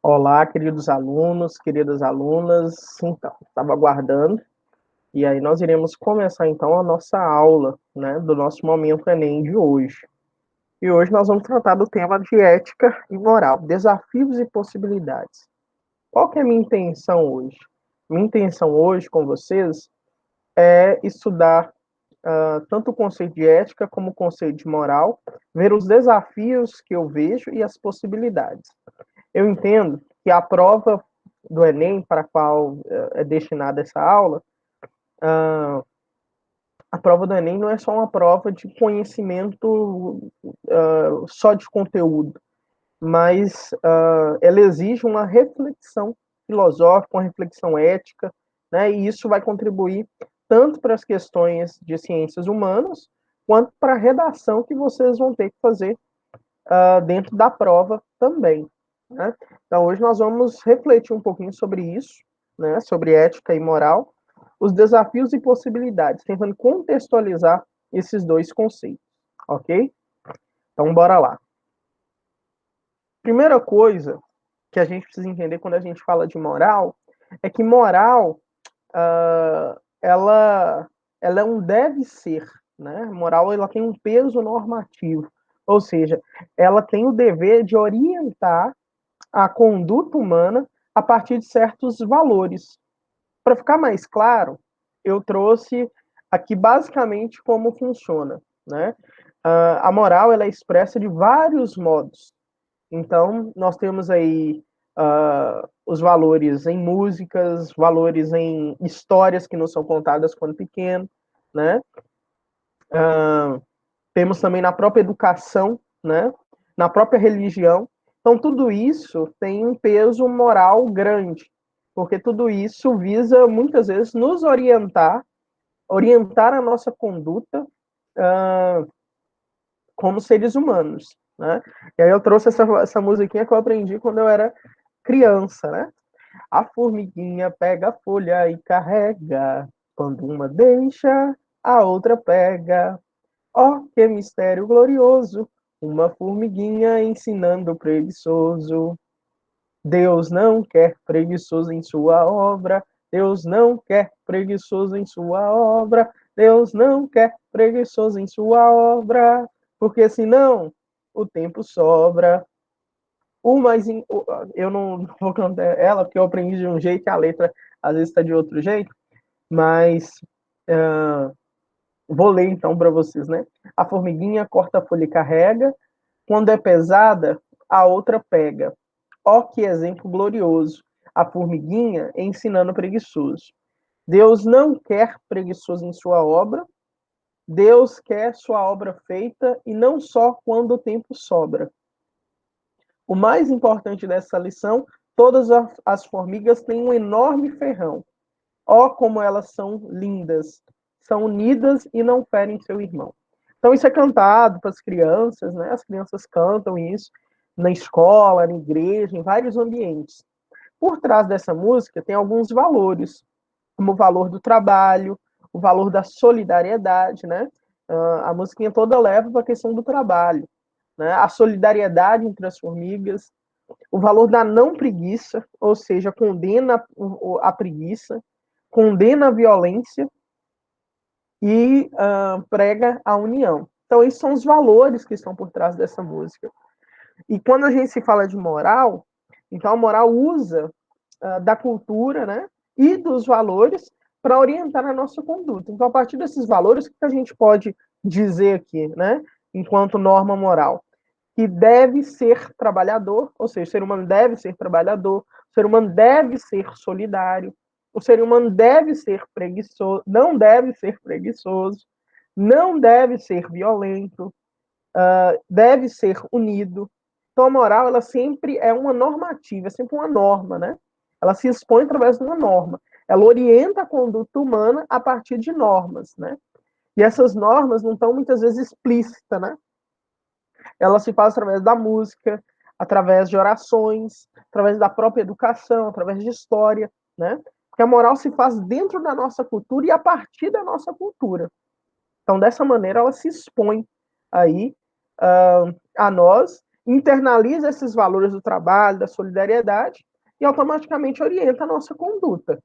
Olá, queridos alunos, queridas alunas. Então, estava aguardando, e aí nós iremos começar então a nossa aula, né, do nosso Momento Enem de hoje. E hoje nós vamos tratar do tema de ética e moral, desafios e possibilidades. Qual que é a minha intenção hoje? Minha intenção hoje com vocês é estudar tanto o conceito de ética como o conceito de moral, ver os desafios que eu vejo e as possibilidades. Eu entendo que a prova do Enem, para a qual é destinada essa aula, a prova do Enem não é só uma prova de conhecimento só de conteúdo, mas ela exige uma reflexão filosófica, uma reflexão ética, né? E isso vai contribuir tanto para as questões de ciências humanas, quanto para a redação que vocês vão ter que fazer dentro da prova também. Né? Então, hoje nós vamos refletir um pouquinho sobre isso, né? Sobre ética e moral, os desafios e possibilidades, tentando contextualizar esses dois conceitos, ok? Então, bora lá. Primeira coisa que a gente precisa entender quando a gente fala de moral é que moral ela é um deve ser, né? Moral ela tem um peso normativo, ou seja, ela tem o dever de orientar a conduta humana a partir de certos valores. Para ficar mais claro, eu trouxe aqui basicamente como funciona, né? A moral ela é expressa de vários modos. Então, nós temos aí os valores em músicas, valores em histórias que nos são contadas quando pequeno, né? Temos também na própria educação, né? Na própria religião. Então, tudo isso tem um peso moral grande, porque tudo isso visa, muitas vezes, nos orientar a nossa conduta como seres humanos, né? E aí eu trouxe essa musiquinha que eu aprendi quando eu era criança, né? A formiguinha pega a folha e carrega, quando uma deixa, a outra pega. Ó, oh, que mistério glorioso! Uma formiguinha ensinando o preguiçoso. Deus não quer preguiçoso em sua obra. Deus não quer preguiçoso em sua obra. Deus não quer preguiçoso em sua obra. Porque senão o tempo sobra. O mais. Eu não vou cantar ela, porque eu aprendi de um jeito e a letra às vezes está de outro jeito. Mas. Vou ler então para vocês, né? A formiguinha corta a folha e carrega. Quando é pesada, a outra pega. Ó, que exemplo glorioso! A formiguinha ensinando o preguiçoso. Deus não quer preguiçoso em sua obra, Deus quer sua obra feita e não só quando o tempo sobra. O mais importante dessa lição, todas as formigas têm um enorme ferrão. Ó, como elas são lindas! São unidas e não ferem seu irmão. Então, isso é cantado para as crianças, né? As crianças cantam isso na escola, na igreja, em vários ambientes. Por trás dessa música tem alguns valores, como o valor do trabalho, o valor da solidariedade, né? A musiquinha toda leva para a questão do trabalho, né? A solidariedade entre as formigas, o valor da não preguiça, ou seja, condena a preguiça, condena a violência e prega a união. Então, esses são os valores que estão por trás dessa música. E quando a gente se fala de moral, então a moral usa da cultura, né, e dos valores para orientar a nossa conduta. Então, a partir desses valores, o que a gente pode dizer aqui, né, enquanto norma moral? Que deve ser trabalhador, ou seja, o ser humano deve ser trabalhador, o ser humano deve ser solidário, o ser humano deve ser preguiçoso, não deve ser preguiçoso, não deve ser violento, deve ser unido. Então, a moral, ela sempre é uma normativa, é sempre uma norma, né? Ela se expõe através de uma norma. Ela orienta a conduta humana a partir de normas, né? E essas normas não estão muitas vezes explícitas, né? Ela se faz através da música, através de orações, através da própria educação, através de história, né? Porque a moral se faz dentro da nossa cultura e a partir da nossa cultura. Então, dessa maneira, ela se expõe aí a nós internaliza esses valores do trabalho, da solidariedade, e automaticamente orienta a nossa conduta.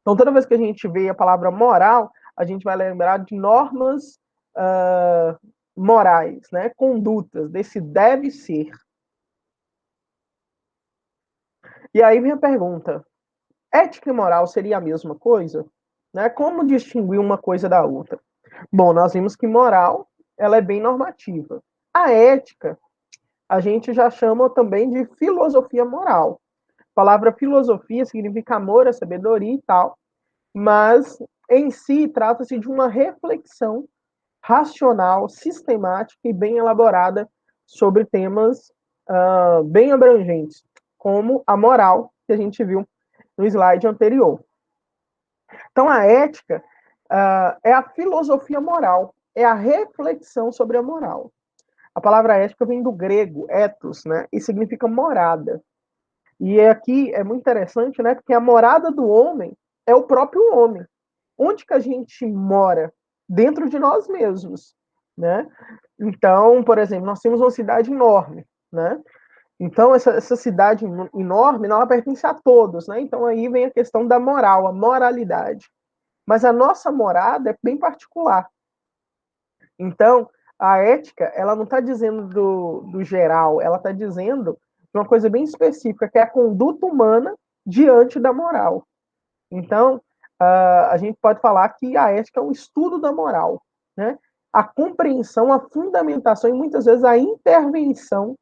Então, toda vez que a gente vê a palavra moral, a gente vai lembrar de normas morais, né? Condutas, desse deve ser. E aí minha pergunta, ética e moral seria a mesma coisa? Né? Como distinguir uma coisa da outra? Bom, nós vimos que moral, ela é bem normativa. A ética, a gente já chama também de filosofia moral. A palavra filosofia significa amor, a sabedoria e tal, mas em si trata-se de uma reflexão racional, sistemática e bem elaborada sobre temas bem abrangentes, como a moral, que a gente viu no slide anterior. Então, a ética é a filosofia moral, é a reflexão sobre a moral. A palavra ética vem do grego, ethos, né, e significa morada. E aqui é muito interessante, né, porque a morada do homem é o próprio homem. Onde que a gente mora? Dentro de nós mesmos, né? Então, por exemplo, nós temos uma cidade enorme, né? Então, essa cidade enorme, ela pertence a todos, né? Então, aí vem a questão da moral, a moralidade. Mas a nossa morada é bem particular. Então, a ética, ela não está dizendo do geral, ela está dizendo de uma coisa bem específica, que é a conduta humana diante da moral. Então, a gente pode falar que a ética é um estudo da moral, né? A compreensão, a fundamentação e muitas vezes a intervenção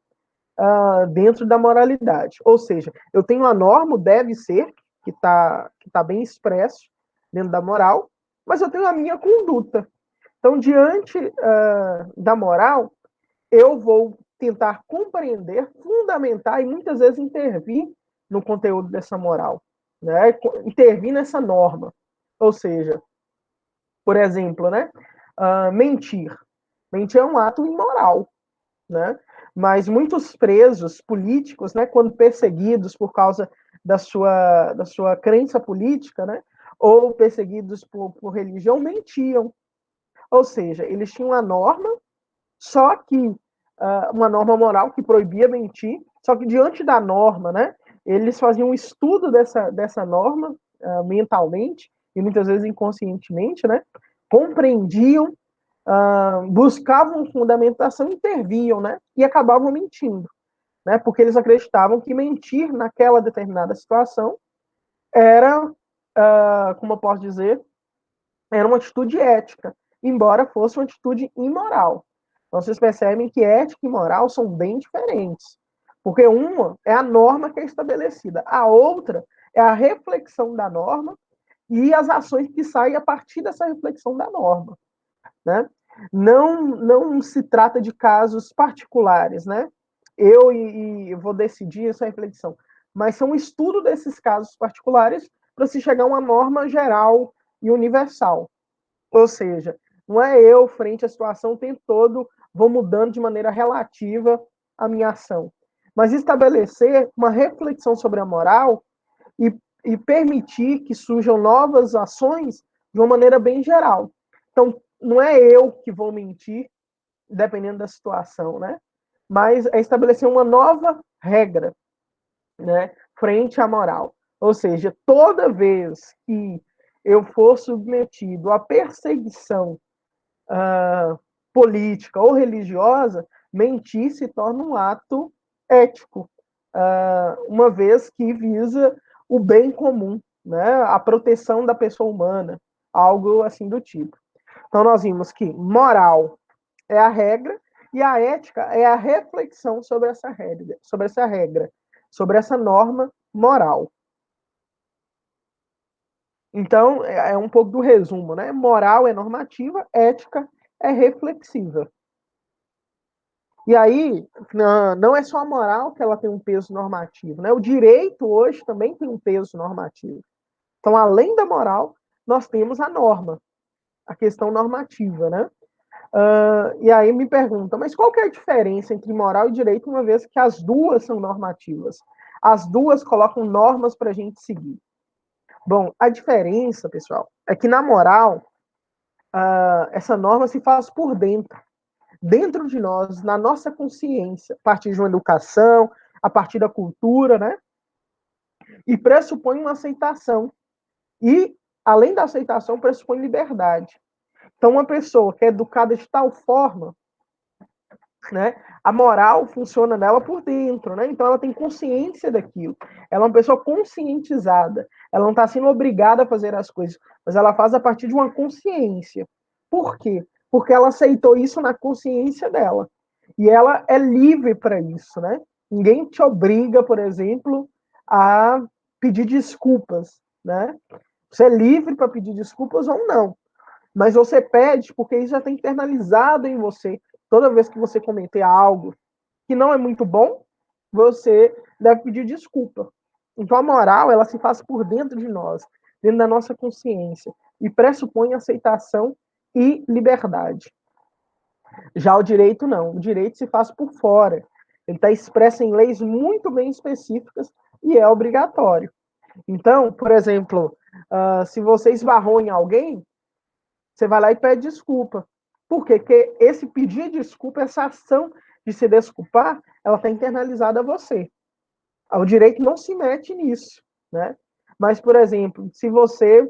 dentro da moralidade. Ou seja, eu tenho a norma, o deve ser, que tá bem expresso dentro da moral, mas eu tenho a minha conduta. Então, diante da moral, eu vou tentar compreender, fundamentar e muitas vezes intervir no conteúdo dessa moral, né? Intervir nessa norma. Ou seja, por exemplo, né? Mentir. Mentir é um ato imoral, né? Mas muitos presos políticos, né, quando perseguidos por causa da sua crença política, né, ou perseguidos por religião, mentiam. Ou seja, eles tinham uma norma, só que uma norma moral que proibia mentir, só que diante da norma, né, eles faziam um estudo dessa norma mentalmente, e muitas vezes inconscientemente, né, compreendiam, buscavam fundamentação, interviam, né, e acabavam mentindo, né, porque eles acreditavam que mentir naquela determinada situação era, como eu posso dizer, era uma atitude ética, embora fosse uma atitude imoral. Então, vocês percebem que ética e moral são bem diferentes. Porque uma é a norma que é estabelecida, a outra é a reflexão da norma e as ações que saem a partir dessa reflexão da norma, né? Não se trata de casos particulares, né? Eu vou decidir essa reflexão, mas são um estudo desses casos particulares para se chegar a uma norma geral e universal. Ou seja, não é eu, frente à situação, o tempo todo vou mudando de maneira relativa a minha ação, mas estabelecer uma reflexão sobre a moral e permitir que surjam novas ações de uma maneira bem geral. Então, não é eu que vou mentir, dependendo da situação, né? Mas é estabelecer uma nova regra, né, frente à moral. Ou seja, toda vez que eu for submetido à perseguição política ou religiosa, mentir se torna um ato ético, uma vez que visa o bem comum, né, a proteção da pessoa humana, algo assim do tipo. Então, nós vimos que moral é a regra e a ética é a reflexão sobre essa norma moral. Então, é um pouco do resumo, né? Moral é normativa, ética é reflexiva. E aí, não é só a moral que ela tem um peso normativo, né? O direito hoje também tem um peso normativo. Então, além da moral, nós temos a norma, a questão normativa, né? E aí me pergunta, mas qual que é a diferença entre moral e direito, uma vez que as duas são normativas? As duas colocam normas para a gente seguir. Bom, a diferença, pessoal, é que na moral, essa norma se faz por dentro. dentro de nós, na nossa consciência, a partir de uma educação, a partir da cultura, né? E pressupõe uma aceitação. E, além da aceitação, pressupõe liberdade. Então, uma pessoa que é educada de tal forma, né, a moral funciona nela por dentro, né? Então, ela tem consciência daquilo. Ela é uma pessoa conscientizada. Ela não está sendo obrigada a fazer as coisas, mas ela faz a partir de uma consciência. Por quê? Porque ela aceitou isso na consciência dela. E ela é livre para isso, né? Ninguém te obriga, por exemplo, a pedir desculpas, né? Você é livre para pedir desculpas ou não. Mas você pede porque isso já está internalizado em você. Toda vez que você cometer algo que não é muito bom, você deve pedir desculpa. Então a moral, ela se faz por dentro de nós, dentro da nossa consciência, e pressupõe aceitação e liberdade. Já o direito não. O direito se faz por fora. Ele está expresso em leis muito bem específicas e é obrigatório. Então, por exemplo, se você esbarrou em alguém, você vai lá e pede desculpa. Por quê? Porque esse pedir desculpa, essa ação de se desculpar, ela está internalizada a você. O direito não se mete nisso, né? Mas, por exemplo, se você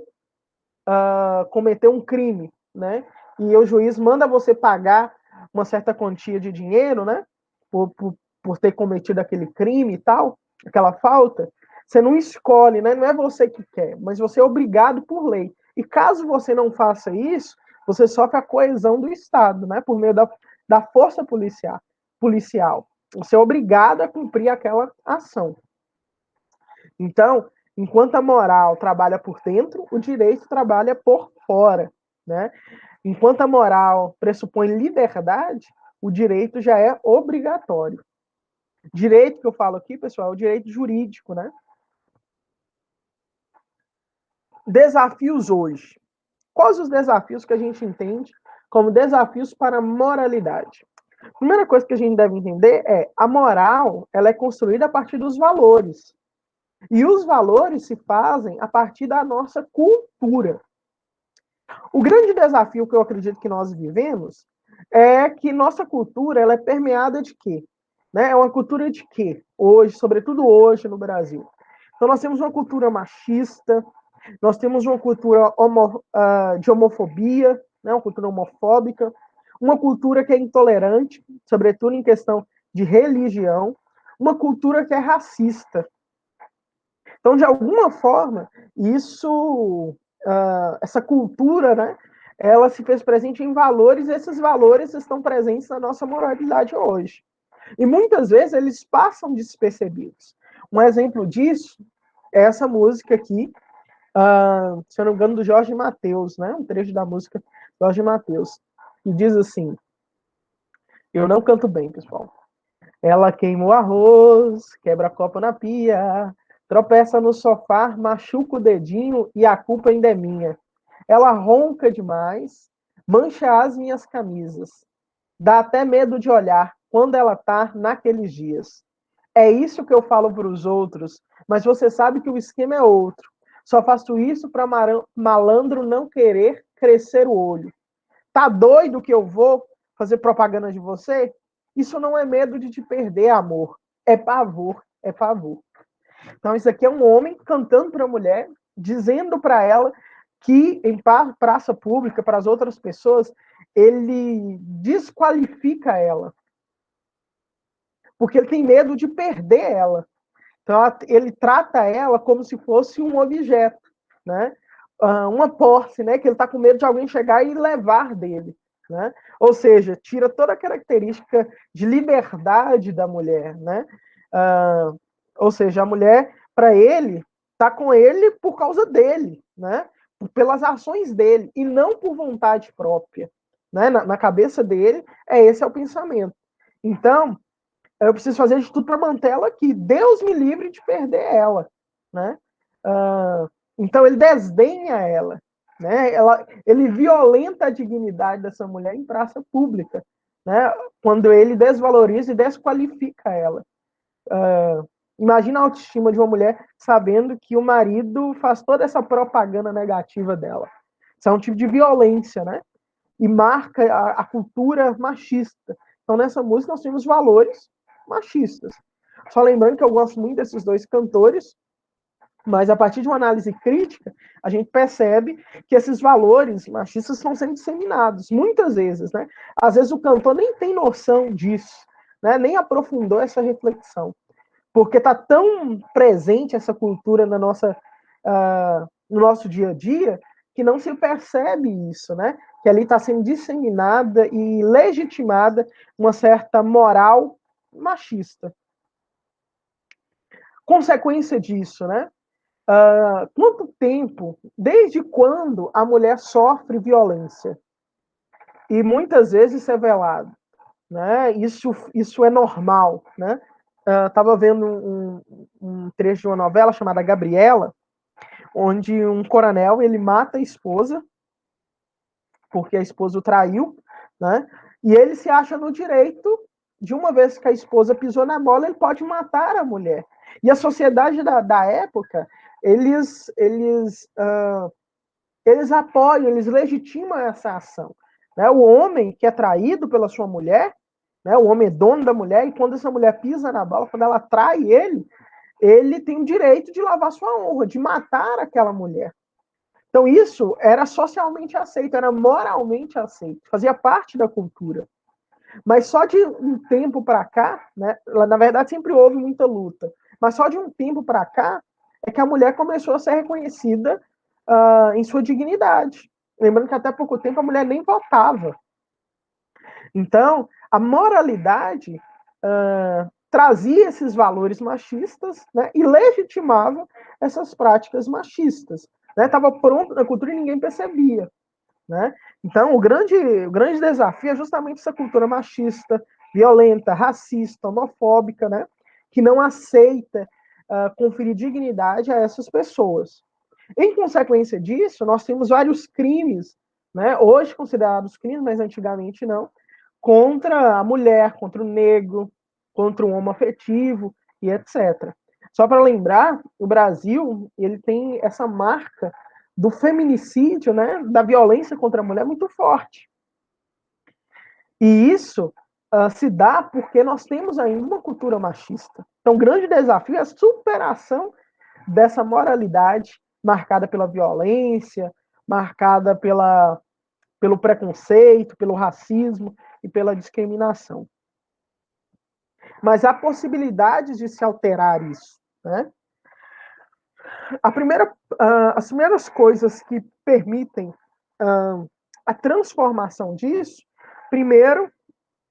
cometeu um crime, né? E o juiz manda você pagar uma certa quantia de dinheiro, né? Por ter cometido aquele crime e tal, aquela falta, você não escolhe, né? Não é você que quer, mas você é obrigado por lei. E caso você não faça isso, você sofre a coesão do Estado, né? Por meio da força policial. Você é obrigado a cumprir aquela ação. Então, enquanto a moral trabalha por dentro, o direito trabalha por fora, né? Enquanto a moral pressupõe liberdade, o direito já é obrigatório. Direito que eu falo aqui, pessoal, é o direito jurídico, né? Desafios hoje. Quais os desafios que a gente entende como desafios para a moralidade? A primeira coisa que a gente deve entender é a moral, ela é construída a partir dos valores. E os valores se fazem a partir da nossa cultura. O grande desafio que eu acredito que nós vivemos é que nossa cultura ela é permeada de quê? Né? É uma cultura de quê? Hoje, sobretudo hoje no Brasil. Então nós temos uma cultura machista, nós temos uma cultura de homofobia, né? Uma cultura homofóbica, uma cultura que é intolerante, sobretudo em questão de religião, uma cultura que é racista. Então, de alguma forma, essa cultura, né, ela se fez presente em valores, e esses valores estão presentes na nossa moralidade hoje. E muitas vezes eles passam despercebidos. Um exemplo disso é essa música aqui, se eu não me engano, do Jorge Mateus, né? Um trecho da música do Jorge Mateus, que diz assim, eu não canto bem, pessoal. Ela queima o arroz, quebra copo na pia, tropeça no sofá, machuca o dedinho e a culpa ainda é minha. Ela ronca demais, mancha as minhas camisas. Dá até medo de olhar quando ela tá naqueles dias. É isso que eu falo para os outros, mas você sabe que o esquema é outro. Só faço isso para malandro não querer crescer o olho. Tá doido que eu vou fazer propaganda de você? Isso não é medo de te perder, amor. É pavor, é pavor. Então, isso aqui é um homem cantando para a mulher, dizendo para ela que em praça pública, para as outras pessoas, ele desqualifica ela. Porque ele tem medo de perder ela. Então, ele trata ela como se fosse um objeto, né? Uma posse, né? Que ele está com medo de alguém chegar e levar dele. Né? Ou seja, tira toda a característica de liberdade da mulher. Né? Ou seja, a mulher, para ele, está com ele por causa dele, né? Pelas ações dele, e não por vontade própria. Né? Na cabeça dele, esse é o pensamento. Então, eu preciso fazer de tudo para manter ela aqui. Deus me livre de perder ela, né? Então ele desdenha ela, né? Ele violenta a dignidade dessa mulher em praça pública, né? Quando ele desvaloriza e desqualifica ela. Imagina a autoestima de uma mulher sabendo que o marido faz toda essa propaganda negativa dela. Isso é um tipo de violência, né? e marca a cultura machista. Então, nessa música, nós temos valores machistas. Só lembrando que eu gosto muito desses dois cantores, mas a partir de uma análise crítica, a gente percebe que esses valores machistas estão sendo disseminados, muitas vezes, né? Às vezes o cantor nem tem noção disso, né? Nem aprofundou essa reflexão, porque está tão presente essa cultura na nossa, no nosso dia a dia, que não se percebe isso, né? Que ali está sendo disseminada e legitimada uma certa moral machista. Consequência disso, né? Quanto tempo, desde quando a mulher sofre violência? E muitas vezes isso é velado, né? Isso é normal, né? Estava vendo um trecho de uma novela chamada Gabriela, onde um coronel ele mata a esposa porque a esposa o traiu, né? E ele se acha no direito de, uma vez que a esposa pisou na bola, ele pode matar a mulher. E a sociedade da época, eles apoiam, eles legitimam essa ação. Né? O homem que é traído pela sua mulher, né? O homem é dono da mulher, e quando essa mulher pisa na bola, quando ela trai ele tem o direito de lavar sua honra, de matar aquela mulher. Então, isso era socialmente aceito, era moralmente aceito, fazia parte da cultura. Mas só de um tempo para cá, né, na verdade sempre houve muita luta, mas só de um tempo para cá é que a mulher começou a ser reconhecida em sua dignidade. Lembrando que até pouco tempo a mulher nem votava. Então, a moralidade trazia esses valores machistas, né, e legitimava essas práticas machistas. Estava pronto na cultura e ninguém percebia. Né? Então, o grande desafio é justamente essa cultura machista, violenta, racista, homofóbica, né? Que não aceita conferir dignidade a essas pessoas. Em consequência disso, nós temos vários crimes, né? Hoje considerados crimes, mas antigamente não, contra a mulher, contra o negro, contra o homoafetivo e etc. Só para lembrar, o Brasil ele tem essa marca do feminicídio, né, da violência contra a mulher muito forte. E isso se dá porque nós temos ainda uma cultura machista. Então, o grande desafio é a superação dessa moralidade marcada pela violência, marcada pelo preconceito, pelo racismo e pela discriminação. Mas há possibilidades de se alterar isso, né? As primeiras coisas que permitem a transformação disso, primeiro,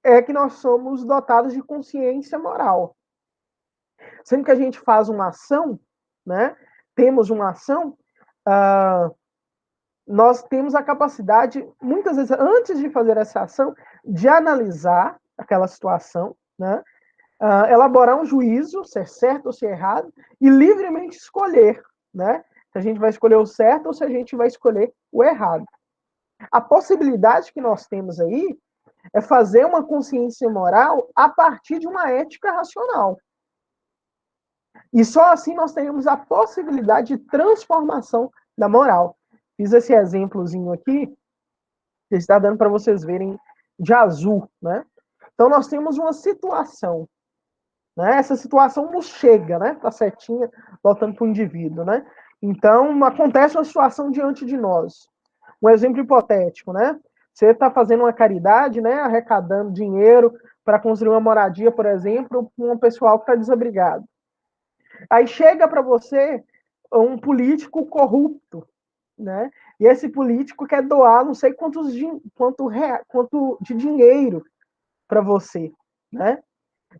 é que nós somos dotados de consciência moral. Sempre que a gente faz uma ação, né, temos uma ação, nós temos a capacidade, muitas vezes, antes de fazer essa ação, de analisar aquela situação, né, elaborar um juízo, se é certo ou se é errado, e livremente escolher, né, se a gente vai escolher o certo ou se a gente vai escolher o errado. A possibilidade que nós temos aí é fazer uma consciência moral a partir de uma ética racional. E só assim nós teremos a possibilidade de transformação da moral. Fiz esse exemplozinho aqui, que está dando para vocês verem de azul, né? Então nós temos uma situação, né? Essa situação nos chega, né? Tá certinha, voltando para o indivíduo, né? Então acontece uma situação diante de nós. Um exemplo hipotético, né? Você está fazendo uma caridade, né? Arrecadando dinheiro para construir uma moradia, por exemplo, para um pessoal que está desabrigado. Aí chega para você um político corrupto, né? E esse político quer doar não sei quanto de dinheiro para você, né?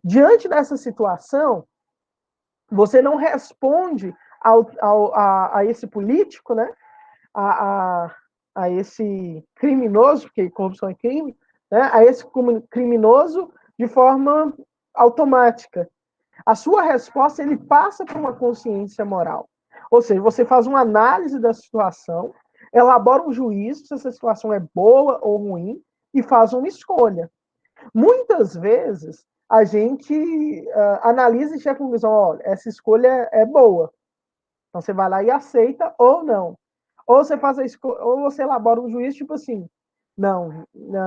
Diante dessa situação, você não responde a esse político, né? A esse criminoso, porque corrupção é crime, né? A esse criminoso de forma automática. A sua resposta ele passa por uma consciência moral. Ou seja, você faz uma análise da situação, elabora um juízo se essa situação é boa ou ruim e faz uma escolha. Muitas vezes a gente analisa e chega à conclusão, olha, essa escolha é boa. Então você vai lá e aceita ou não. Ou você faz ou você elabora um juízo tipo assim, não,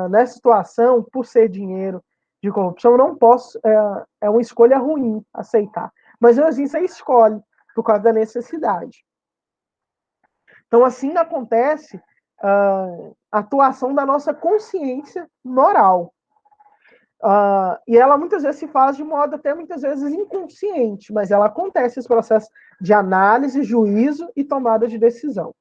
nessa situação, por ser dinheiro de corrupção, eu não posso, é uma escolha ruim aceitar. Mas assim, você escolhe, por causa da necessidade. Então, assim acontece a atuação da nossa consciência moral. E ela muitas vezes se faz de modo até muitas vezes inconsciente, mas ela acontece esse processo de análise, juízo e tomada de decisão.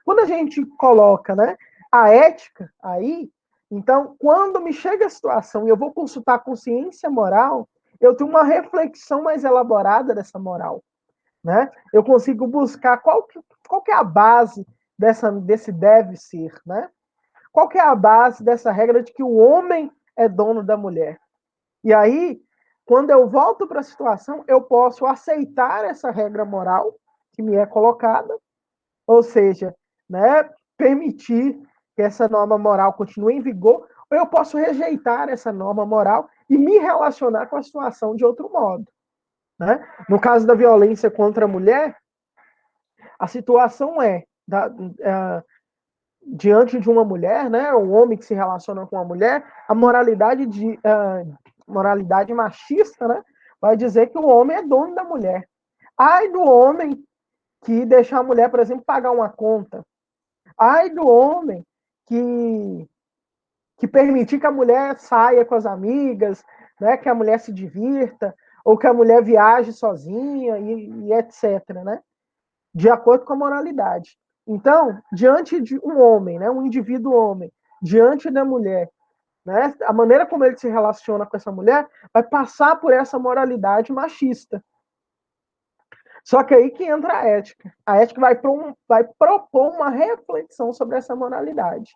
Quando a gente coloca, né, a ética aí, então, quando me chega a situação e eu vou consultar a consciência moral, eu tenho uma reflexão mais elaborada dessa moral. Né? Eu consigo buscar qual que é a base desse deve ser. Né? Qual que é a base dessa regra de que o homem é dono da mulher? E aí, quando eu volto para a situação, eu posso aceitar essa regra moral que me é colocada, ou seja, né, permitir que essa norma moral continue em vigor, ou eu posso rejeitar essa norma moral e me relacionar com a situação de outro modo. Né? No caso da violência contra a mulher, a situação diante de uma mulher, né, um homem que se relaciona com uma mulher, a moralidade machista, né, vai dizer que o homem é dono da mulher. Ai do homem que deixar a mulher, por exemplo, pagar uma conta. Ai do homem que permitir que a mulher saia com as amigas, né, que a mulher se divirta, ou que a mulher viaje sozinha e etc. Né? De acordo com a moralidade. Então, diante de um homem, né, um indivíduo homem, diante da mulher, né, a maneira como ele se relaciona com essa mulher vai passar por essa moralidade machista. Só que aí que entra a ética. A ética vai propor uma reflexão sobre essa moralidade.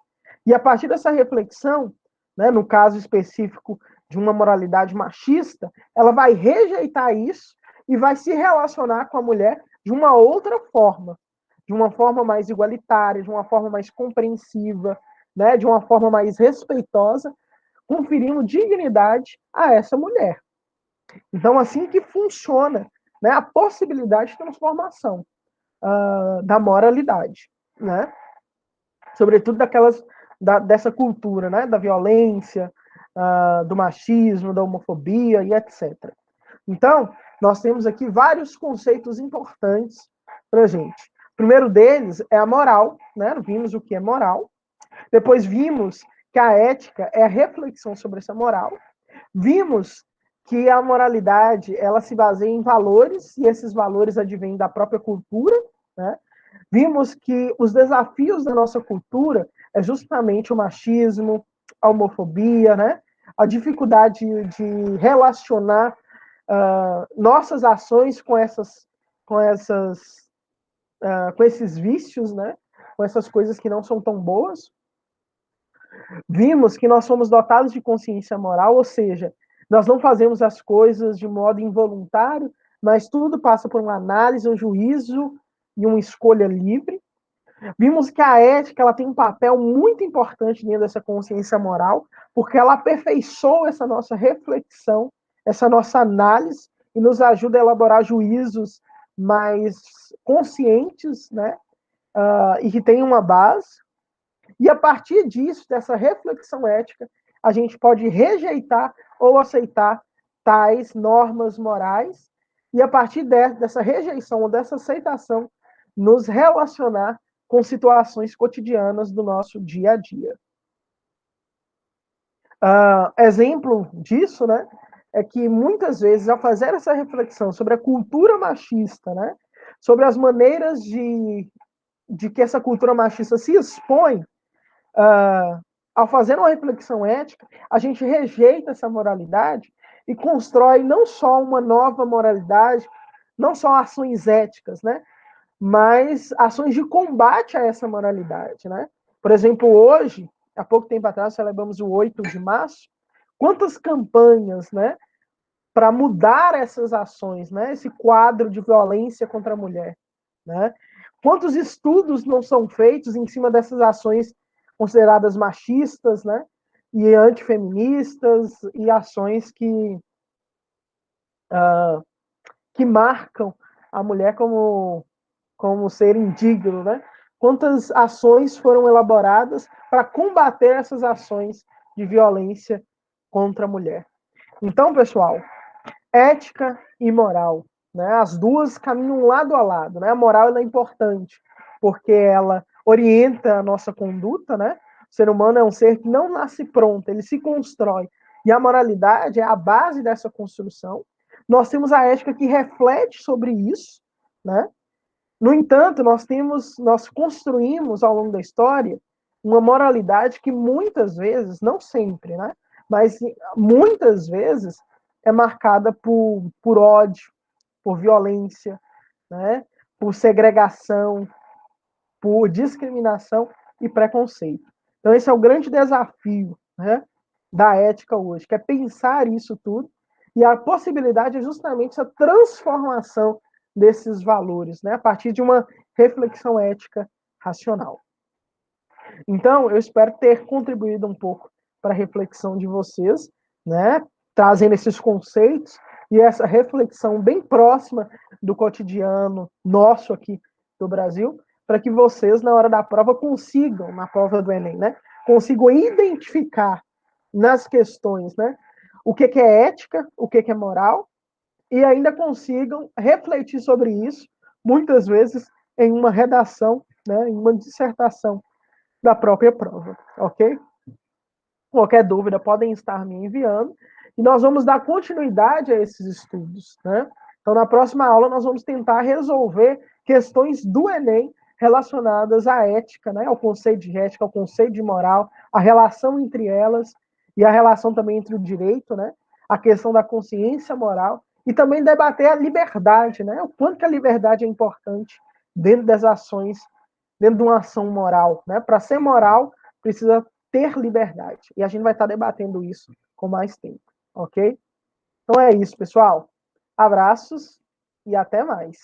E a partir dessa reflexão, né, no caso específico de uma moralidade machista, ela vai rejeitar isso e vai se relacionar com a mulher de uma outra forma, de uma forma mais igualitária, de uma forma mais compreensiva, né, de uma forma mais respeitosa, conferindo dignidade a essa mulher. Então, assim que funciona, né, a possibilidade de transformação da moralidade, né? Sobretudo dessa cultura, né, da violência, do machismo, da homofobia e etc. Então, nós temos aqui vários conceitos importantes para a gente. O primeiro deles é a moral, né? Vimos o que é moral. Depois vimos que a ética é a reflexão sobre essa moral. Vimos que a moralidade ela se baseia em valores e esses valores advêm da própria cultura, né? Vimos que os desafios da nossa cultura é justamente o machismo, a homofobia, né? A dificuldade de relacionar nossas ações com esses vícios, né? Com essas coisas que não são tão boas. Vimos que nós somos dotados de consciência moral, ou seja, nós não fazemos as coisas de modo involuntário, mas tudo passa por uma análise, um juízo e uma escolha livre. Vimos que a ética ela tem um papel muito importante dentro dessa consciência moral, porque ela aperfeiçoa essa nossa reflexão, essa nossa análise e nos ajuda a elaborar juízos mais conscientes, né? E que tenham uma base. E a partir disso, dessa reflexão ética, a gente pode rejeitar ou aceitar tais normas morais e a partir dessa rejeição ou dessa aceitação, nos relacionar com situações cotidianas do nosso dia a dia. Exemplo disso, né, é que muitas vezes, ao fazer essa reflexão sobre a cultura machista, né, sobre as maneiras de que essa cultura machista se expõe, ao fazer uma reflexão ética, a gente rejeita essa moralidade e constrói não só uma nova moralidade, não só ações éticas, né, mas ações de combate a essa moralidade, né? Por exemplo, hoje, há pouco tempo atrás, celebramos o 8 de março, quantas campanhas, né, para mudar essas ações, né, esse quadro de violência contra a mulher, né? Quantos estudos não são feitos em cima dessas ações consideradas machistas, né, e antifeministas e ações que marcam a mulher como ser indigno, né? quantas ações foram elaboradas para combater essas ações de violência contra a mulher. Então, pessoal, ética e moral, né? As duas caminham lado a lado, né? A moral é importante porque ela orienta a nossa conduta, né? O ser humano é um ser que não nasce pronto, ele se constrói. E a moralidade é a base dessa construção. Nós temos a ética que reflete sobre isso, né? No entanto, nós construímos ao longo da história uma moralidade que muitas vezes, não sempre, né? Mas muitas vezes é marcada por ódio, por violência, né? Por segregação, por discriminação e preconceito. Então, esse é o grande desafio, né, da ética hoje, que é pensar isso tudo, e a possibilidade é justamente essa transformação desses valores, né, a partir de uma reflexão ética racional. Então, eu espero ter contribuído um pouco para a reflexão de vocês, né, trazendo esses conceitos e essa reflexão bem próxima do cotidiano nosso aqui do Brasil, para que vocês, na hora da prova, consigam, na prova do Enem, né, consigam identificar nas questões, né, o que é ética, o que é moral, e ainda consigam refletir sobre isso, muitas vezes em uma redação, né, em uma dissertação da própria prova, ok? Qualquer dúvida podem estar me enviando e nós vamos dar continuidade a esses estudos, né? Então, na próxima aula, nós vamos tentar resolver questões do Enem relacionadas à ética, né? Ao conceito de ética, ao conceito de moral, a relação entre elas e a relação também entre o direito, né? A questão da consciência moral e também debater a liberdade, né? O quanto que a liberdade é importante dentro das ações, dentro de uma ação moral, né? Para ser moral, precisa ter liberdade. E a gente vai estar debatendo isso com mais tempo, ok? Então é isso, pessoal. Abraços e até mais.